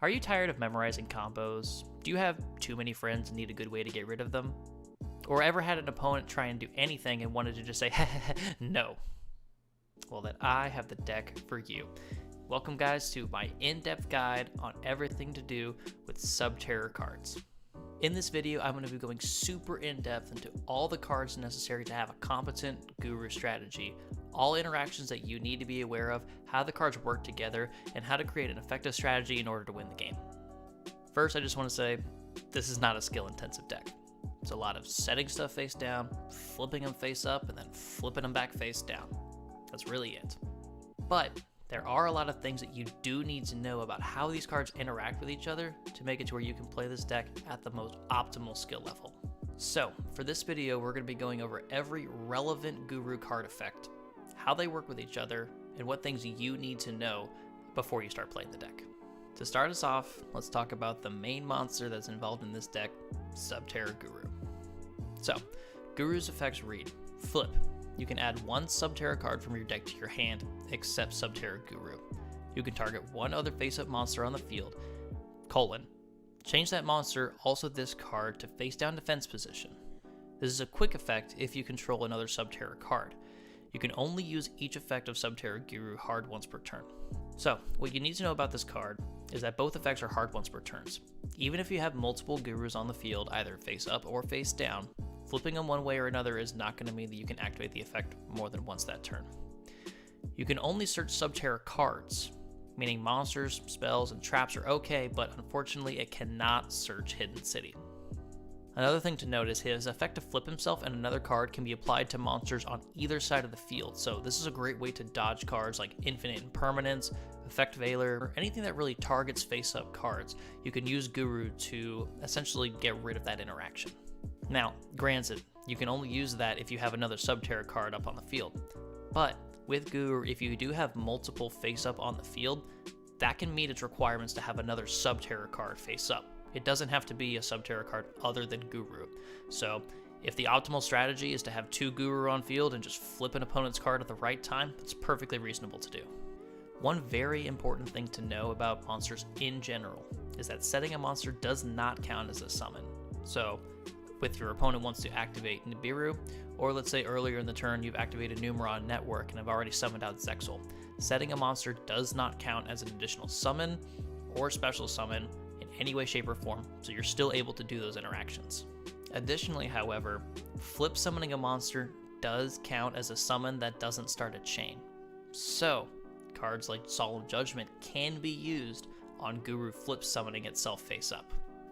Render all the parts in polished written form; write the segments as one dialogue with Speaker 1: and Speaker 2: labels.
Speaker 1: Are you tired of memorizing combos? Do you have too many friends and need a good way to get rid of them? Or ever had an opponent try and do anything and wanted to just say, no? Well, then I have the deck for you. Welcome, guys, to my in-depth guide on everything to do with Subterror cards. In this video, I'm going to be going super in-depth into all the cards necessary to have a competent Guru strategy, all interactions that you need to be aware of, how the cards work together, and how to create an effective strategy in order to win the game. First, I just want to say, this is not a skill-intensive deck. It's a lot of setting stuff face down, flipping them face up, and then flipping them back face down. That's really it. But there are a lot of things that you do need to know about how these cards interact with each other to make it to where you can play this deck at the most optimal skill level. So, for this video, we're going to be going over every relevant Guru card effect, how they work with each other, and what things you need to know before you start playing the deck. To start us off, let's talk about the main monster that's involved in this deck, Subterror Guru. So, Guru's effects read: flip. You can add one Subterror card from your deck to your hand, except Subterror Guru. You can target one other face-up monster on the field, : change that monster, also this card, to face-down defense position. This is a quick effect if you control another Subterror card. You can only use each effect of Subterror Guru hard once per turn. So, what you need to know about this card is that both effects are hard once per turns. Even if you have multiple Gurus on the field, either face up or face down, flipping them one way or another is not going to mean that you can activate the effect more than once that turn. You can only search Subterror cards, meaning monsters, spells, and traps are okay, but unfortunately it cannot search Hidden City. Another thing to note is his effect to flip himself and another card can be applied to monsters on either side of the field, so this is a great way to dodge cards like Infinite Impermanence, Effect Veiler, or anything that really targets face-up cards. You can use Guru to essentially get rid of that interaction. Now, granted, you can only use that if you have another Subterror card up on the field, but with Guru, if you do have multiple face-up on the field, that can meet its requirements to have another Subterror card face-up. It doesn't have to be a Subterror card other than Guru. So, if the optimal strategy is to have two Guru on field and just flip an opponent's card at the right time, it's perfectly reasonable to do. One very important thing to know about monsters in general is that setting a monster does not count as a summon. So, if your opponent wants to activate Nibiru, or let's say earlier in the turn you've activated Numeron Network and have already summoned out Zexal, setting a monster does not count as an additional summon or special summon in any way, shape, or form, so you're still able to do those interactions. Additionally, however, flip summoning a monster does count as a summon that doesn't start a chain. So, cards like Solemn Judgment can be used on Guru flip summoning itself face up.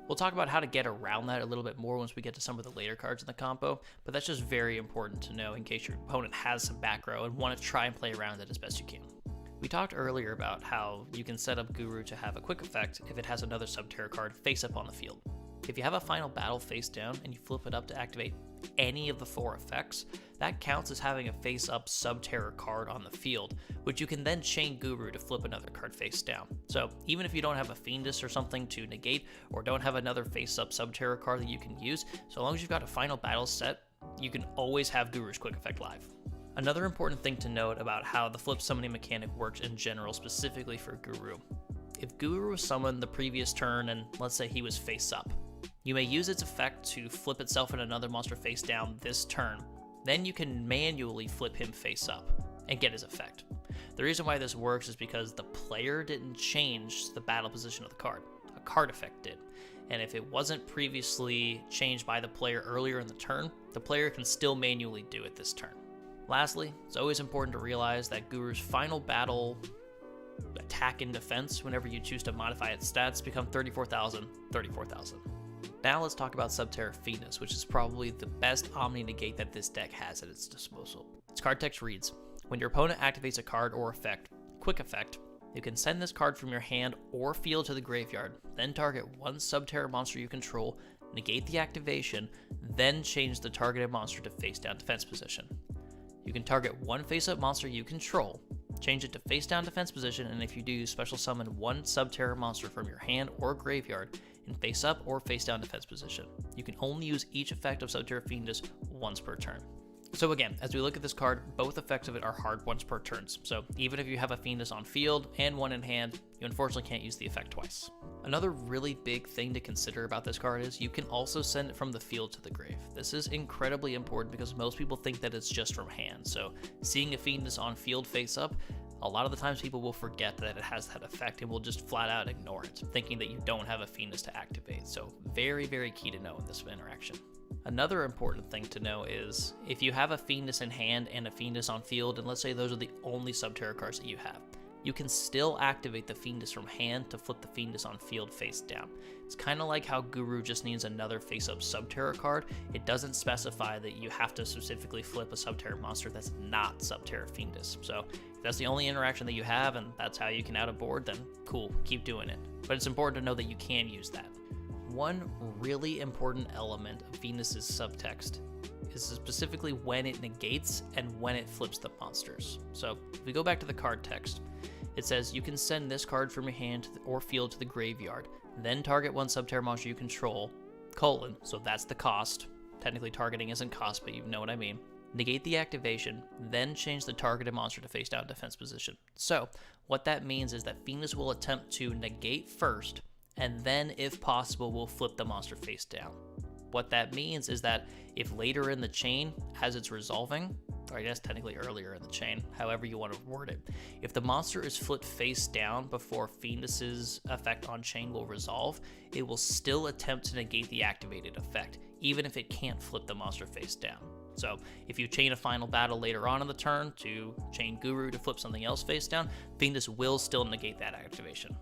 Speaker 1: We'll talk about how to get around that a little bit more once we get to some of the later cards in the combo, but that's just very important to know in case your opponent has some back row and want to try and play around it as best you can. We talked earlier about how you can set up Guru to have a quick effect if it has another Subterror card face up on the field. If you have a final battle face down and you flip it up to activate any of the four effects, that counts as having a face up Subterror card on the field, which you can then chain Guru to flip another card face down. So even if you don't have a fiendess or something to negate, or don't have another face up Subterror card that you can use, so long as you've got a final battle set, you can always have Guru's quick effect live. Another important thing to note about how the flip summoning mechanic works in general, specifically for Guru. If Guru was summoned the previous turn and let's say he was face up, you may use its effect to flip itself and another monster face down this turn. Then you can manually flip him face up and get his effect. The reason why this works is because the player didn't change the battle position of the card. A card effect did. And if it wasn't previously changed by the player earlier in the turn, the player can still manually do it this turn. Lastly, it's always important to realize that Guru's final battle attack and defense, whenever you choose to modify its stats, become 34,000, 34,000. Now let's talk about Subterror Fiendess, which is probably the best Omni-Negate that this deck has at its disposal. Its card text reads: when your opponent activates a card or effect, quick effect, you can send this card from your hand or field to the graveyard, then target one Subterror monster you control, negate the activation, then change the targeted monster to face down defense position. You can target one face-up monster you control, change it to face-down defense position, and if you do, special summon one Subterror monster from your hand or graveyard in face-up or face-down defense position. You can only use each effect of Subterror Fiendess once per turn. So again, as we look at this card, both effects of it are hard once per turns. So even if you have a fiendess on field and one in hand, you unfortunately can't use the effect twice. Another really big thing to consider about this card is you can also send it from the field to the grave. This is incredibly important because most people think that it's just from hand. So seeing a fiendess on field face up, a lot of the times people will forget that it has that effect and will just flat out ignore it, thinking that you don't have a fiendess to activate. So very, very key to know in this interaction. Another important thing to know is if you have a fiendess in hand and a fiendess on field, and let's say those are the only Subterror cards that you have, you can still activate the fiendess from hand to flip the fiendess on field face down. It's kind of like how Guru just needs another face-up Subterror card. It doesn't specify that you have to specifically flip a Subterror monster that's not Subterror fiendess. So if that's the only interaction that you have and that's how you can out a board, then cool, keep doing it. But it's important to know that you can use that. One really important element of Fiendess's subtext is specifically when it negates and when it flips the monsters. So if we go back to the card text, it says you can send this card from your hand or field to the graveyard, then target one Subterror monster you control, so that's the cost. Technically targeting isn't cost, but you know what I mean. Negate the activation, then change the targeted monster to face down defense position. So what that means is that Fiendess will attempt to negate first, and then if possible will flip the monster face down. What that means is that if later in the chain, as it's resolving, or I guess technically earlier in the chain, however you want to word it, if the monster is flipped face down before Fiendess's effect on chain will resolve, it will still attempt to negate the activated effect, even if it can't flip the monster face down. So if you chain a final battle later on in the turn to chain Guru to flip something else face down, Fiendess will still negate that activation.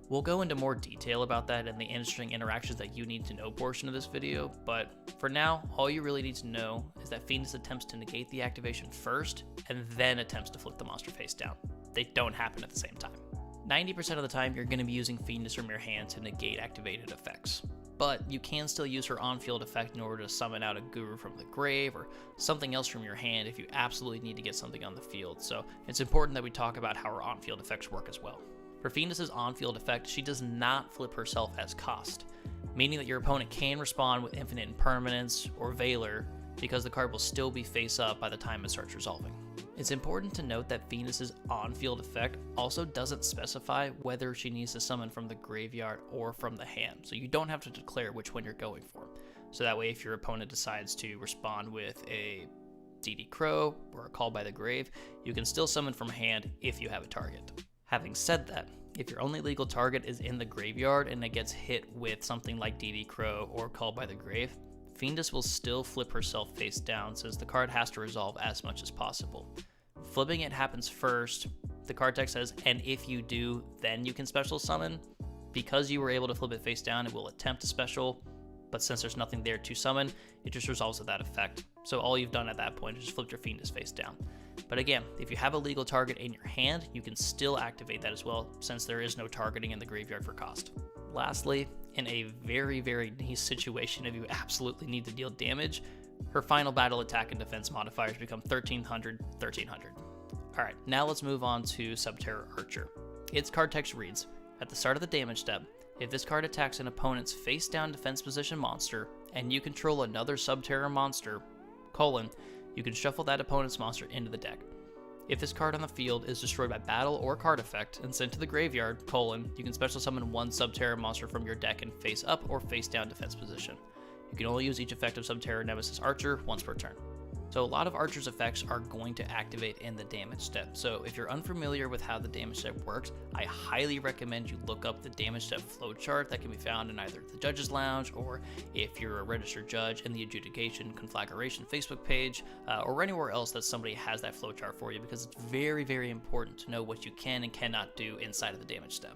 Speaker 1: We'll go into more detail about that in the interesting interactions that you need to know portion of this video, but for now, all you really need to know is that Fiendess attempts to negate the activation first, and then attempts to flip the monster face down. They don't happen at the same time. 90% of the time, you're going to be using Fiendess from your hand to negate activated effects, but you can still use her on-field effect in order to summon out a Guru from the grave, or something else from your hand if you absolutely need to get something on the field, so it's important that we talk about how her on-field effects work as well. For Fiendess's on-field effect, she does not flip herself as cost, meaning that your opponent can respond with Infinite Impermanence or Valor because the card will still be face up by the time it starts resolving. It's important to note that Fiendess's on-field effect also doesn't specify whether she needs to summon from the graveyard or from the hand, so you don't have to declare which one you're going for. So that way if your opponent decides to respond with a DD Crow or a Call by the Grave, you can still summon from hand if you have a target. Having said that, if your only legal target is in the graveyard and it gets hit with something like DD Crow or Call by the Grave, Fiendess will still flip herself face down since the card has to resolve as much as possible. Flipping it happens first. The card text says, and if you do, then you can special summon. Because you were able to flip it face down, it will attempt to special, but since there's nothing there to summon, it just resolves with that effect. So all you've done at that point is just flip your Fiendess face down. But again, if you have a legal target in your hand, you can still activate that as well, since there is no targeting in the graveyard for cost. Lastly, in a very, very niche situation if you absolutely need to deal damage, her final battle attack and defense modifiers become 1300, 1300. Alright, now let's move on to Subterror Archer. Its card text reads, at the start of the damage step, if this card attacks an opponent's face-down defense position monster, and you control another Subterror monster, you can shuffle that opponent's monster into the deck. If this card on the field is destroyed by battle or card effect and sent to the graveyard, you can special summon one Subterror monster from your deck in face up or face down defense position. You can only use each effect of Subterror Nemesis Archer once per turn. So a lot of Archer's effects are going to activate in the damage step. So if you're unfamiliar with how the damage step works, I highly recommend you look up the damage step flowchart that can be found in either the Judge's Lounge, or if you're a registered judge, in the Adjudication Conflagration Facebook page, or anywhere else that somebody has that flowchart for you, because it's very, very important to know what you can and cannot do inside of the damage step.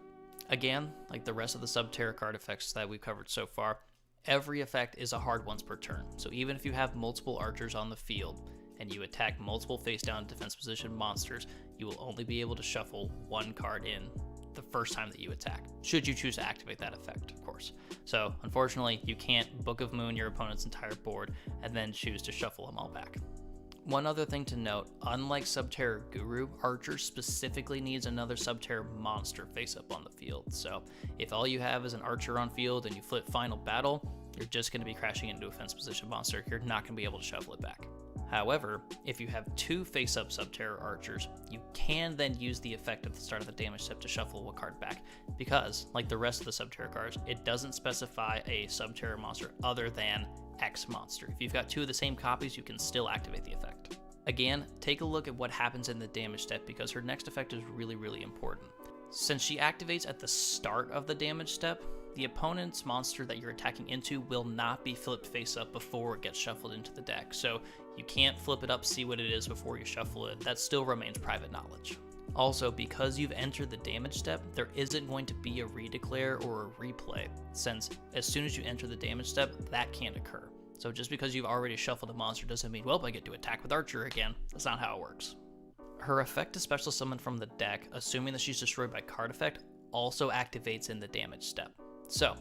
Speaker 1: Again, like the rest of the Subterror card effects that we've covered so far, every effect is a hard once per turn, so even if you have multiple archers on the field and you attack multiple face-down defense position monsters, you will only be able to shuffle one card in the first time that you attack, should you choose to activate that effect, of course. So unfortunately, you can't Book of Moon your opponent's entire board and then choose to shuffle them all back. One other thing to note, unlike Subterror Guru, Archer specifically needs another Subterror monster face up on the field. So if all you have is an Archer on field and you flip Final Battle, you're just going to be crashing into a defense position monster. You're not going to be able to shuffle it back. However, if you have 2 face-up Subterror archers, you can then use the effect at the start of the damage step to shuffle a card back, because, like the rest of the Subterror cards, it doesn't specify a Subterror monster other than X monster. If you've got 2 of the same copies, you can still activate the effect. Again, take a look at what happens in the damage step, because her next effect is really important. Since she activates at the start of the damage step, the opponent's monster that you're attacking into will not be flipped face up before it gets shuffled into the deck, so you can't flip it up, see what it is before you shuffle it. That still remains private knowledge. Also, because you've entered the damage step, there isn't going to be a redeclare or a replay, since as soon as you enter the damage step, that can't occur. So just because you've already shuffled a monster doesn't mean, well, I get to attack with Archer again. That's not how it works. Her effect to special summon from the deck, assuming that she's destroyed by card effect, also activates in the damage step. So,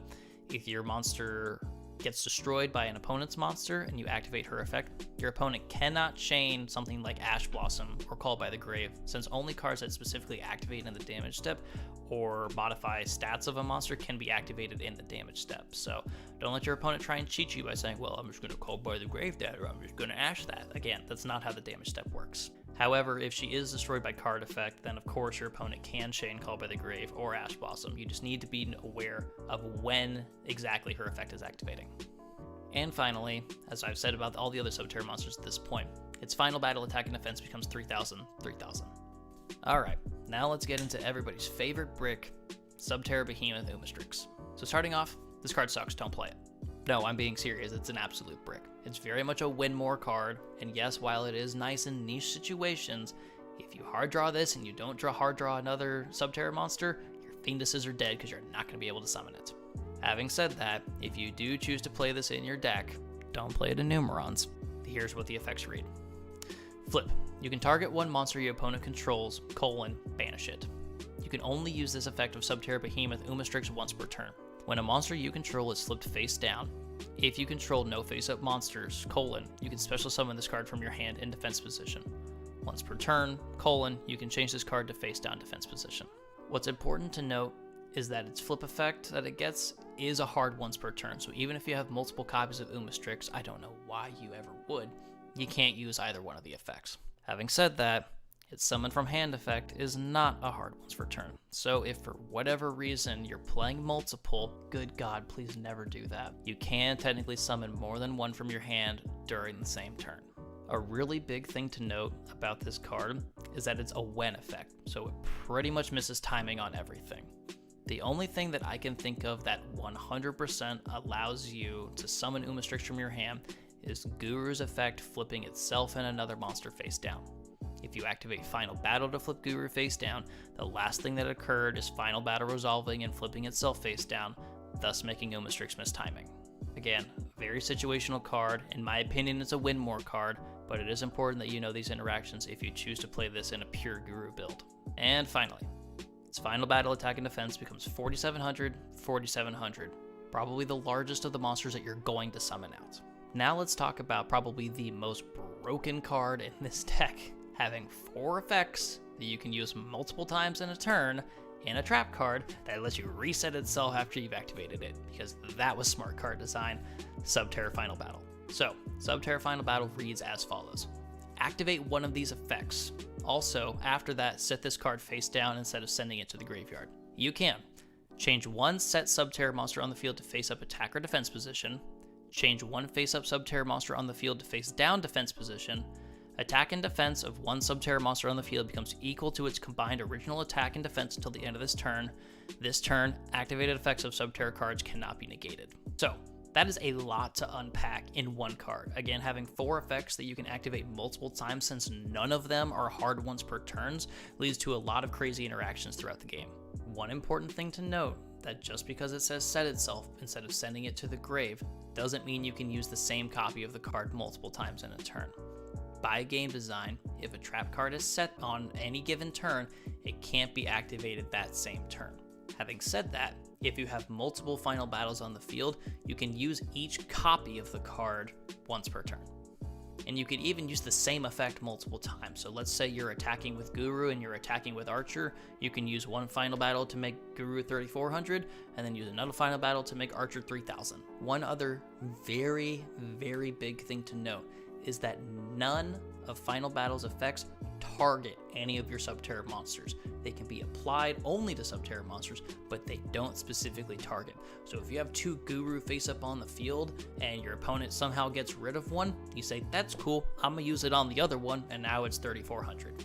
Speaker 1: if your monster gets destroyed by an opponent's monster and you activate her effect, your opponent cannot chain something like Ash Blossom or Call by the Grave, since only cards that specifically activate in the damage step or modify stats of a monster can be activated in the damage step. So don't let your opponent try and cheat you by saying, well, I'm just going to Call by the Grave that, or I'm just going to Ash that. Again, that's not how the damage step works. However, if she is destroyed by card effect, then of course your opponent can chain Call by the Grave or Ash Blossom. You just need to be aware of when exactly her effect is activating. And finally, as I've said about all the other Subterror monsters at this point, its final battle attack and defense becomes 3,000, 3,000. Alright, now let's get into everybody's favorite brick, Subterror Behemoth Umastrix. So starting off, this card sucks, don't play it. No, I'm being serious, it's an absolute brick. It's very much a win more card, and yes, while it is nice in niche situations, if you hard draw this and you don't hard draw another Subterror monster, your fiendesses are dead because you're not going to be able to summon it. Having said that, if you do choose to play this in your deck, don't play it in Numerons. Here's what the effects read. Flip. You can target one monster your opponent controls, banish it. You can only use this effect of Subterror Behemoth Umastrix once per turn. When a monster you control is flipped face down, if you control no face-up monsters, you can special summon this card from your hand in defense position. Once per turn, you can change this card to face down defense position. What's important to note is that its flip effect that it gets is a hard once per turn, so even if you have multiple copies of Umastrix, I don't know why you ever would, you can't use either one of the effects. Having said that, its summon from hand effect is not a hard once per turn, so if for whatever reason you're playing multiple, good god, please never do that. You can technically summon more than one from your hand during the same turn. A really big thing to note about this card is that it's a when effect, so it pretty much misses timing on everything. The only thing that I can think of that 100% allows you to summon Umastrix from your hand is Guru's effect flipping itself and another monster face down. If you activate Final Battle to flip Guru face down, the last thing that occurred is Final Battle resolving and flipping itself face down, thus making Umastrix miss timing. Again, very situational card. In my opinion, it's a win more card, but it is important that you know these interactions if you choose to play this in a pure Guru build. And finally, its final battle attack and defense becomes 4,700, 4,700, probably the largest of the monsters that you're going to summon out. Now let's talk about probably the most broken card in this deck, having 4 effects that you can use multiple times in a turn, and a trap card that lets you reset itself after you've activated it, because that was smart card design, Subterror Final Battle. So, Subterror Final Battle reads as follows. Activate one of these effects. Also, after that, set this card face down instead of sending it to the graveyard. You can change one set Subterror monster on the field to face up attack or defense position, change one face up Subterror monster on the field to face down defense position. Attack and defense of one Subterror monster on the field becomes equal to its combined original attack and defense until the end of this turn. This turn, activated effects of Subterror cards cannot be negated. So, that is a lot to unpack in one card. Again, having 4 effects that you can activate multiple times, since none of them are hard ones per turns, leads to a lot of crazy interactions throughout the game. One important thing to note, that just because it says set itself instead of sending it to the grave, doesn't mean you can use the same copy of the card multiple times in a turn. By game design, if a trap card is set on any given turn, it can't be activated that same turn. Having said that, if you have multiple final battles on the field, you can use each copy of the card once per turn. And you could even use the same effect multiple times. So let's say you're attacking with Guru and you're attacking with Archer, you can use one final battle to make Guru 3,400, and then use another final battle to make Archer 3,000. One other very, very big thing to note is that none of Final Battle's effects target any of your Subterror monsters. They can be applied only to Subterror monsters, but they don't specifically target. So if you have 2 Guru face up on the field and your opponent somehow gets rid of one, you say, that's cool, I'm gonna use it on the other one, and now it's 3,400.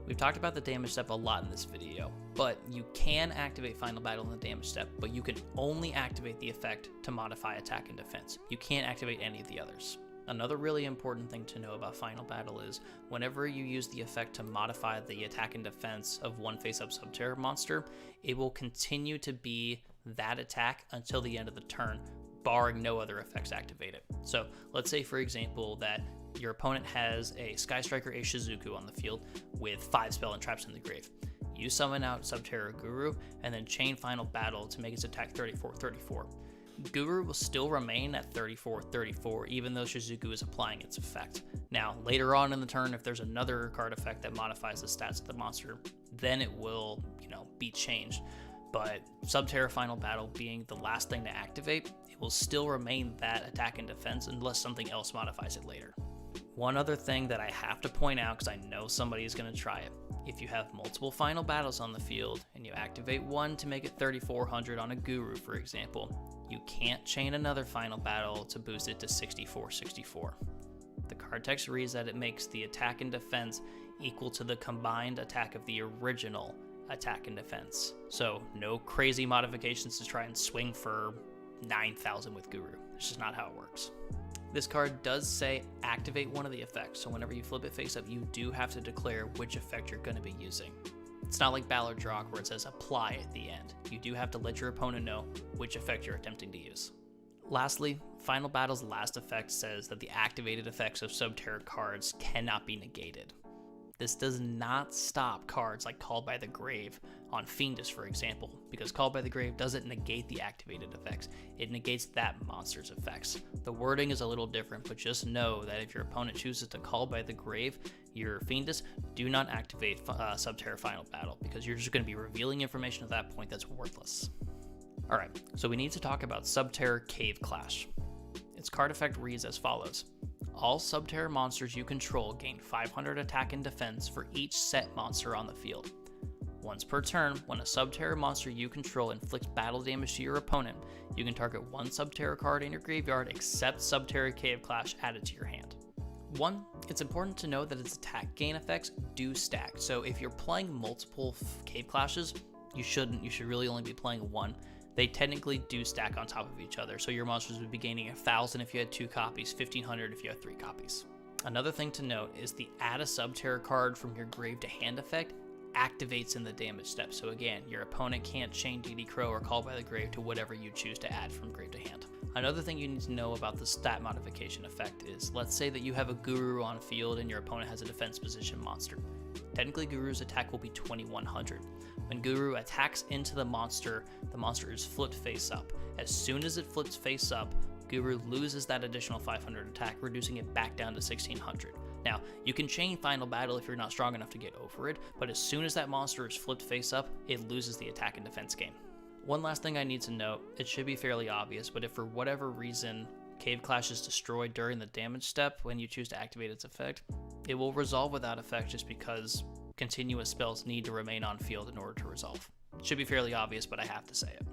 Speaker 1: We've talked about the damage step a lot in this video, but you can activate Final Battle in the damage step, but you can only activate the effect to modify attack and defense. You can't activate any of the others. Another really important thing to know about Final Battle is whenever you use the effect to modify the attack and defense of one face-up Subterror monster, it will continue to be that attack until the end of the turn, barring no other effects activated. So let's say, for example, that your opponent has a Sky Striker A Shizuku on the field with 5 spell and traps in the grave. You summon out Subterror Guru and then chain Final Battle to make its attack 34-34. Guru will still remain at 34-34 even though Shizuku is applying its effect. Now, later on in the turn, if there's another card effect that modifies the stats of the monster, then it will, be changed. But Subterror Final Battle being the last thing to activate, it will still remain that attack and defense unless something else modifies it later. One other thing that I have to point out, because I know somebody is going to try it. If you have multiple Final Battles on the field and you activate one to make it 3,400 on a Guru, for example, you can't chain another Final Battle to boost it to 64-64. The card text reads that it makes the attack and defense equal to the combined attack of the original attack and defense. So no crazy modifications to try and swing for 9,000 with Guru. It's just not how it works. This card does say activate one of the effects, so whenever you flip it face up, you do have to declare which effect you're going to be using. It's not like Ballard Drock where it says apply at the end. You do have to let your opponent know which effect you're attempting to use. Lastly, Final Battle's last effect says that the activated effects of Subterror cards cannot be negated. This does not stop cards like Called by the Grave on Fiendess, for example, because Called by the Grave doesn't negate the activated effects, it negates that monster's effects. The wording is a little different, but just know that if your opponent chooses to Call by the Grave your Fiendess, do not activate Subterror Final Battle, because you're just going to be revealing information at that point that's worthless. Alright, so we need to talk about Subterror Cave Clash. Its card effect reads as follows. All Subterror monsters you control gain 500 attack and defense for each set monster on the field. Once per turn, when a Subterror monster you control inflicts battle damage to your opponent, you can target one Subterror card in your graveyard except Subterror Cave Clash added to your hand. 1. It's important to know that its attack gain effects do stack, so if you're playing multiple Cave Clashes, you shouldn't. You should really only be playing one. They technically do stack on top of each other, so your monsters would be gaining 1,000 if you had 2 copies, 1,500 if you had 3 copies. Another thing to note is the add a Subterror card from your grave to hand effect activates in the damage step, so again, your opponent can't chain DD Crow or Call by the Grave to whatever you choose to add from grave to hand. Another thing you need to know about the stat modification effect is, let's say that you have a Guru on field and your opponent has a defense position monster. Technically, Guru's attack will be 2,100. When Guru attacks into the monster is flipped face up. As soon as it flips face up, Guru loses that additional 500 attack, reducing it back down to 1,600. Now, you can chain Final Battle if you're not strong enough to get over it, but as soon as that monster is flipped face up, it loses the attack and defense game. One last thing I need to note, it should be fairly obvious, but if for whatever reason Cave Clash is destroyed during the damage step when you choose to activate its effect, it will resolve without effect just because continuous spells need to remain on field in order to resolve. It should be fairly obvious, but I have to say it.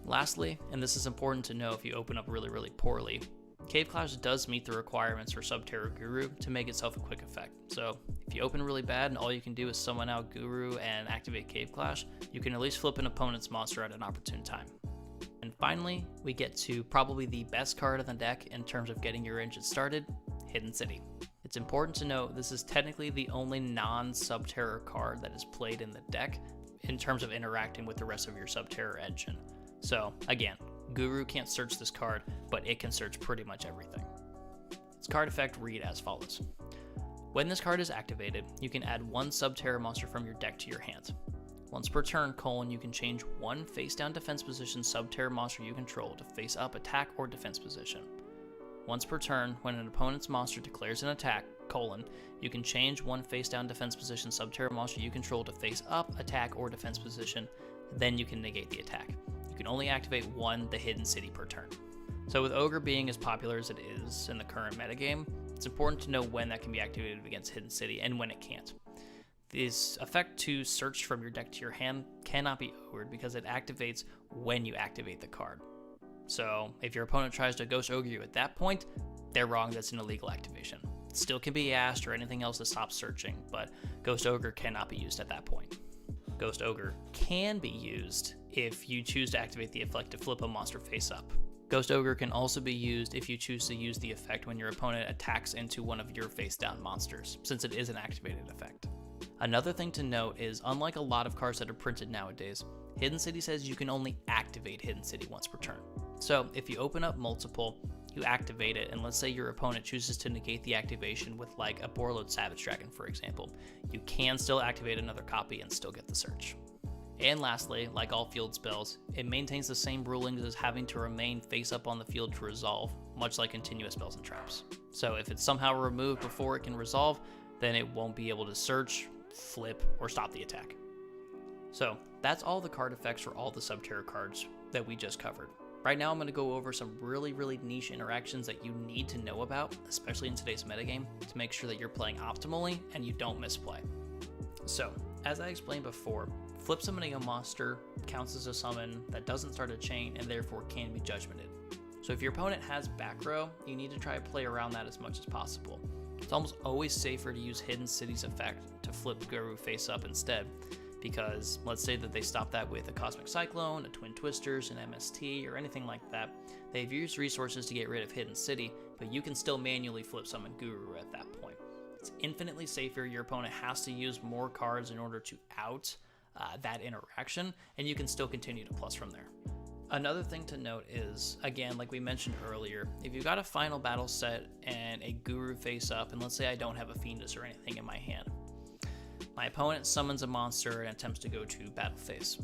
Speaker 1: Lastly, and this is important to know if you open up really poorly, Cave Clash does meet the requirements for Subterror Guru to make itself a quick effect. So if you open really bad and all you can do is summon out Guru and activate Cave Clash, you can at least flip an opponent's monster at an opportune time. And finally, we get to probably the best card in the deck in terms of getting your engine started, Hidden City. It's important to note this is technically the only non-Subterror card that is played in the deck in terms of interacting with the rest of your Subterror engine. So again, Guru can't search this card, but it can search pretty much everything. Its card effect read as follows. When this card is activated, you can add one Subterror monster from your deck to your hand. Once per turn, you can change one face-down defense position Subterror monster you control to face-up attack or defense position. Once per turn, when an opponent's monster declares an attack, you can change one face-down defense position Subterror monster you control to face-up attack or defense position, then you can negate the attack. You can only activate one the Hidden City per turn. So with Ogre being as popular as it is in the current metagame, It's important to know when that can be activated against Hidden City and when it can't. This effect to search from your deck to your hand cannot be ogred because it activates when you activate the card. So if your opponent tries to Ghost Ogre you at that point, they're wrong, that's an illegal activation. It still can be asked or anything else to stop searching, but Ghost Ogre cannot be used at that point. Ghost Ogre can be used if you choose to activate the effect to flip a monster face up. Ghost Ogre can also be used if you choose to use the effect when your opponent attacks into one of your face down monsters, since it is an activated effect. Another thing to note is, unlike a lot of cards that are printed nowadays, Hidden City says you can only activate Hidden City once per turn. So if you open up multiple, you activate it, and let's say your opponent chooses to negate the activation with like a Borreload Savage Dragon, for example, you can still activate another copy and still get the search. And lastly, like all field spells, it maintains the same rulings as having to remain face up on the field to resolve, much like continuous spells and traps. So if it's somehow removed before it can resolve, then it won't be able to search, flip, or stop the attack. So that's all the card effects for all the Subterror cards that we just covered. Right now I'm going to go over some really niche interactions that you need to know about, especially in today's metagame, to make sure that you're playing optimally and you don't misplay. So, as I explained before, flip summoning a monster counts as a summon that doesn't start a chain and therefore can be judgmented. So if your opponent has back row, you need to try to play around that as much as possible. It's almost always safer to use Hidden City's effect to flip Guru face up instead, because let's say that they stop that with a Cosmic Cyclone, a Twin Twisters, an MST, or anything like that. They've used resources to get rid of Hidden City, but you can still manually flip summon Guru at that point. It's infinitely safer. Your opponent has to use more cards in order to out that interaction, and you can still continue to plus from there. Another thing to note is, again, like we mentioned earlier, if you've got a final battle set and a Guru face up, and let's say I don't have a fiendess or anything in my hand, my opponent summons a monster and attempts to go to battle phase.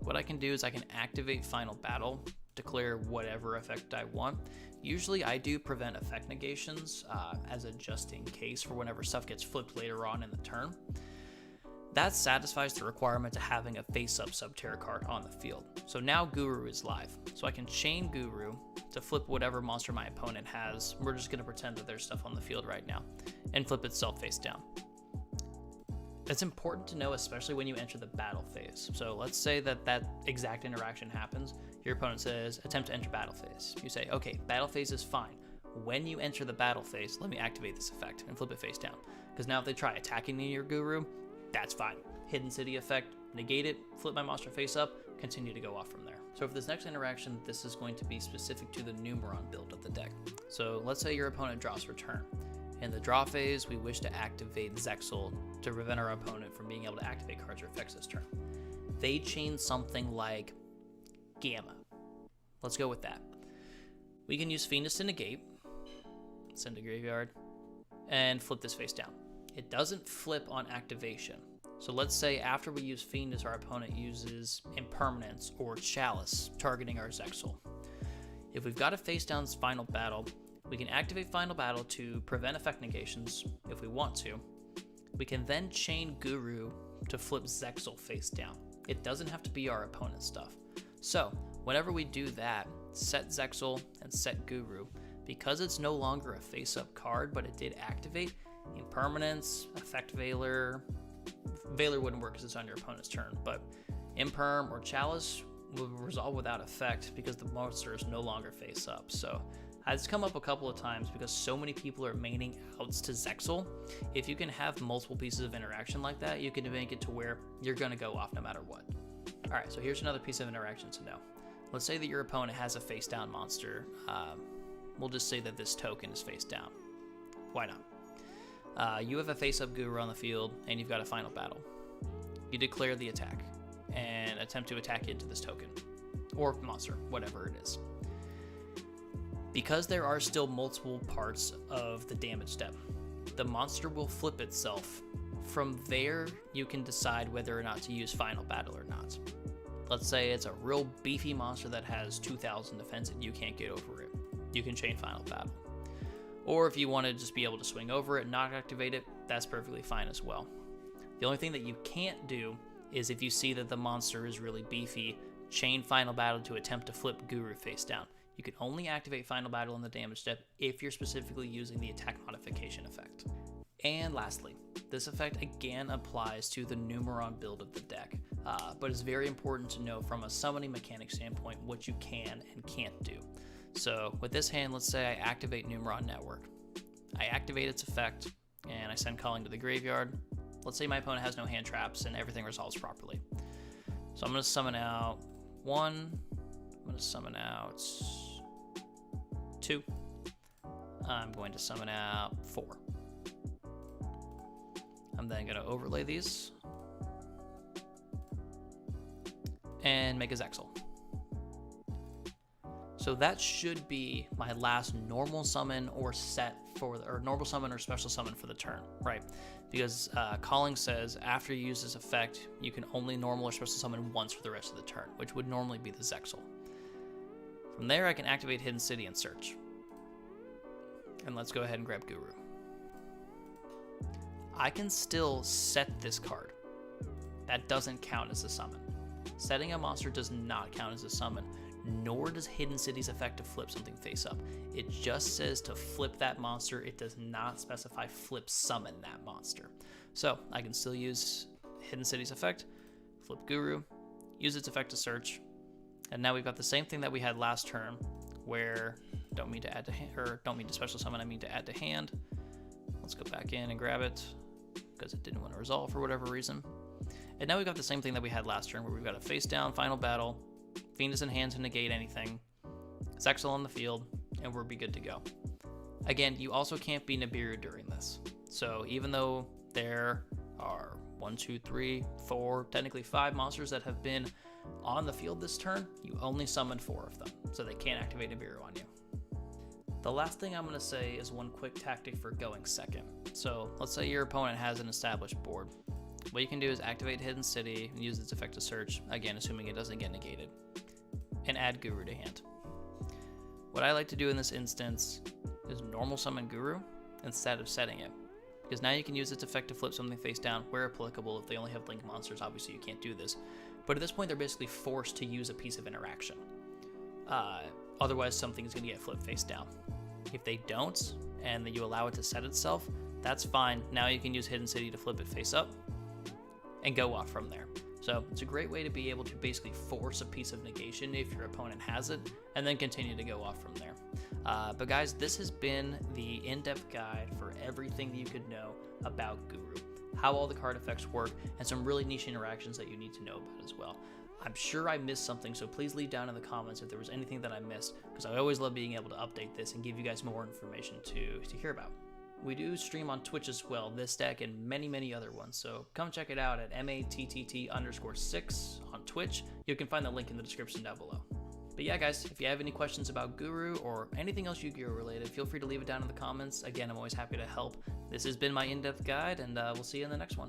Speaker 1: What I can do is I can activate final battle, declare whatever effect I want. Usually I do prevent effect negations as a just in case for whenever stuff gets flipped later on in the turn. That satisfies the requirement to having a face-up Subterror card on the field. So now Guru is live. So I can chain Guru to flip whatever monster my opponent has. We're just going to pretend that there's stuff on the field right now, and flip itself face down. It's important to know, especially when you enter the battle phase. So let's say that that exact interaction happens. Your opponent says, attempt to enter battle phase. You say, okay, battle phase is fine. When you enter the battle phase, let me activate this effect and flip it face down. Because now if they try attacking your Guru, that's fine. Hidden City effect, negate it, flip my monster face up, continue to go off from there. So for this next interaction, this is going to be specific to the Numeron build of the deck. So let's say your opponent draws return. In the draw phase, we wish to activate Zexal to prevent our opponent from being able to activate cards or effects this turn. They chain something like Gamma. Let's go with that. We can use Fiendess to negate, send to graveyard, and flip this face down. It doesn't flip on activation. So let's say after we use Fiendess, our opponent uses Impermanence or Chalice, targeting our Zexal. If we've got a face down final battle, we can activate final battle to prevent effect negations if we want to. We can then chain Guru to flip Zexal face down. It doesn't have to be our opponent's stuff. So whenever we do that, set Zexal and set Guru, because it's no longer a face-up card, but it did activate, Impermanence, Effect Veiler wouldn't work because it's on your opponent's turn, but Imperm or Chalice will resolve without effect because the monster is no longer face up. So it's come up a couple of times because so many people are maining outs to Zexal. If you can have multiple pieces of interaction like that, you can make it to where you're going to go off no matter what. All right, so here's another piece of interaction to know. Let's say that your opponent has a face down monster. We'll just say that this token is face down. Why not? You have a face-up Guru on the field, and you've got a final battle. You declare the attack, and attempt to attack into this token, or monster, whatever it is. Because there are still multiple parts of the damage step, the monster will flip itself. From there, you can decide whether or not to use final battle or not. Let's say it's a real beefy monster that has 2,000 defense and you can't get over it. You can chain final battle. Or if you want to just be able to swing over it and not activate it, that's perfectly fine as well. The only thing that you can't do is if you see that the monster is really beefy, chain final battle to attempt to flip Guru face down. You can only activate Final Battle in the damage step if you're specifically using the attack modification effect. And lastly, this effect again applies to the Numeron build of the deck, but it's very important to know from a summoning mechanic standpoint what you can and can't do. So with this hand, let's say I activate Numeron Network. I activate its effect, and I send Calling to the graveyard. Let's say my opponent has no hand traps and everything resolves properly. So I'm going to summon out 1, I'm going to summon out 2, I'm going to summon out 4. I'm then going to overlay these and make a Zexal. So that should be my last normal summon or normal summon or special summon for the turn, right? Because Calling says after you use this effect, you can only normal or special summon once for the rest of the turn, which would normally be the Zexal. From there, I can activate Hidden City and search. And let's go ahead and grab Guru. I can still set this card. That doesn't count as a summon. Setting a monster does not count as a summon, nor does Hidden City's effect to flip something face up. It just says to flip that monster. It does not specify flip summon that monster. So I can still use Hidden City's effect, flip Guru, use its effect to search, and now we've got the same thing that we had last turn, where don't mean to special summon, I mean to add to hand. Let's go back in and grab it because it didn't want to resolve for whatever reason. And now we've got the same thing that we had last turn, where we've got a face down Final Battle, Fiendess in hand to negate anything, Zexal on the field, and we'll be good to go. Again, you also can't be Nibiru during this. So even though there are 1, 2, 3, 4, technically 5 monsters that have been on the field this turn, you only summon 4 of them, so they can't activate Nibiru on you. The last thing I'm going to say is one quick tactic for going second. So let's say your opponent has an established board. What you can do is activate Hidden City and use its effect to search, again assuming it doesn't get negated, and add Guru to hand. What I like to do in this instance is normal summon Guru instead of setting it, because now you can use its effect to flip something face down where applicable. If they only have link monsters, obviously you can't do this, but at this point they're basically forced to use a piece of interaction. Otherwise something is going to get flipped face down. If they don't and you allow it to set itself, that's fine. Now you can use Hidden City to flip it face up and go off from there. So it's a great way to be able to basically force a piece of negation if your opponent has it, and then continue to go off from there. But guys, this has been the in-depth guide for everything that you could know about Guru, how all the card effects work, and some really niche interactions that you need to know about as well. I'm sure I missed something, so please leave down in the comments if there was anything that I missed, because I always love being able to update this and give you guys more information to hear about. We do stream on Twitch as well, this deck and many other ones, so come check it out at MATTT_6 on Twitch. You can find the link in the description down below. But yeah, guys, if you have any questions about Guru or anything else Yu-Gi-Oh related, feel free to leave it down in the comments. Again, I'm always happy to help. This has been my in-depth guide, and we'll see you in the next one.